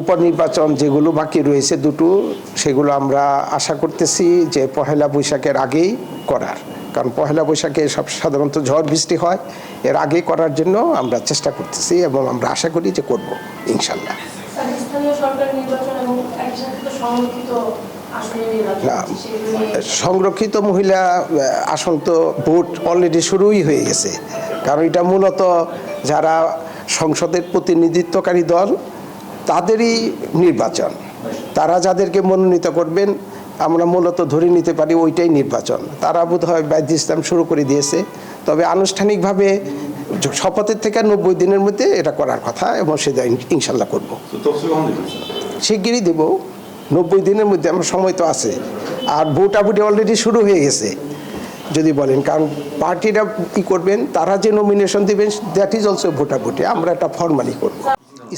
উপনির্বাচন যেগুলো বাকি রয়েছে দুটো, সেগুলো আমরা আশা করতেছি যে পহেলা বৈশাখের আগেই করার, কারণ পহেলা বৈশাখে সব সাধারণত ঝড় বৃষ্টি হয়, এর আগে করার জন্য আমরা চেষ্টা করতেছি এবং আমরা আশা করি যে করব ইনশাল্লাহ। না, সংরক্ষিত মহিলা আসন তো ভোট অলরেডি শুরুই হয়ে গেছে, কারণ এটা মূলত যারা সংসদের প্রতিনিধিত্বকারী দল তাদেরই নির্বাচন, তারা যাদেরকে মনোনীত করবেন আমরা মূলত ধরে নিতে পারি ওইটাই নির্বাচন। তারা বোধহয় বাইদ ইসলাম শুরু করে দিয়েছে, তবে আনুষ্ঠানিকভাবে শপথের থেকে 90 দিনের মধ্যে এটা করার কথা এবং সেটা ইনশাল্লাহ করব। শিগগিরই দেব, 90 দিনের মধ্যে আমার সময় তো আছে। আর ভোটাভুটি অলরেডি শুরু হয়ে গেছে যদি বলেন, কারণ পার্টিরা কী করবেন, তারা যে নমিনেশন দেবেন দ্যাট ইজ অলসো ভোটাভুটি, আমরা এটা ফর্মালি করব।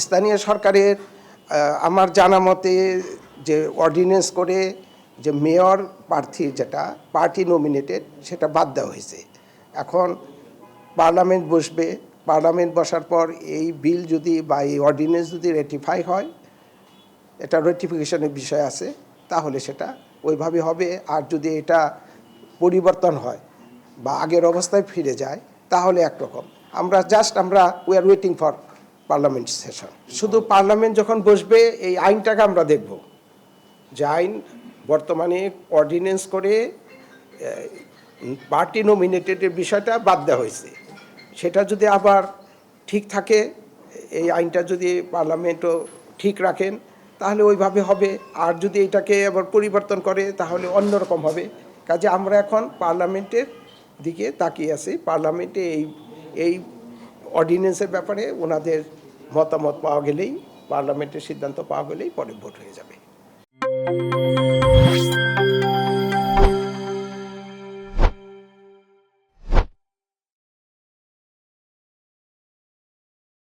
স্থানীয় সরকারের আমার জানা মতে যে অর্ডিন্যান্স করে যে মেয়র প্রার্থী যেটা পার্টি নমিনেটেড সেটা বাদ দেওয়া হয়েছে। এখন পার্লামেন্ট বসবে, পার্লামেন্ট বসার পর এই বিল যদি বা এই অর্ডিন্যান্স যদি রেটিফাই হয়, এটা রেটিফিকেশনের বিষয় আছে, তাহলে সেটা ওইভাবে হবে। আর যদি এটা পরিবর্তন হয় বা আগের অবস্থায় ফিরে যায় তাহলে একরকম। আমরা we are waiting for parliament session. শুধু পার্লামেন্ট যখন বসবে এই আইনটাকে আমরা দেখব, যে আইন বর্তমানে অর্ডিন্যান্স করে পার্টি নমিনেটেডের বিষয়টা বাদ দেওয়া হয়েছে, সেটা যদি আবার ঠিক থাকে, এই আইনটা যদি পার্লামেন্টও ঠিক রাখেন তাহলে ওইভাবে হবে। আর যদি এটাকে আবার পরিবর্তন করে তাহলে অন্যরকম হবে। কাজে আমরা এখন পার্লামেন্টের দিকে তাকিয়ে আছি, পার্লামেন্টে এই অর্ডিন্যান্সের ব্যাপারে ওনাদের মতামত পাওয়া গেলেই, পার্লামেন্টের সিদ্ধান্ত পাওয়া গেলেই পরে ভোট হয়ে যাবে।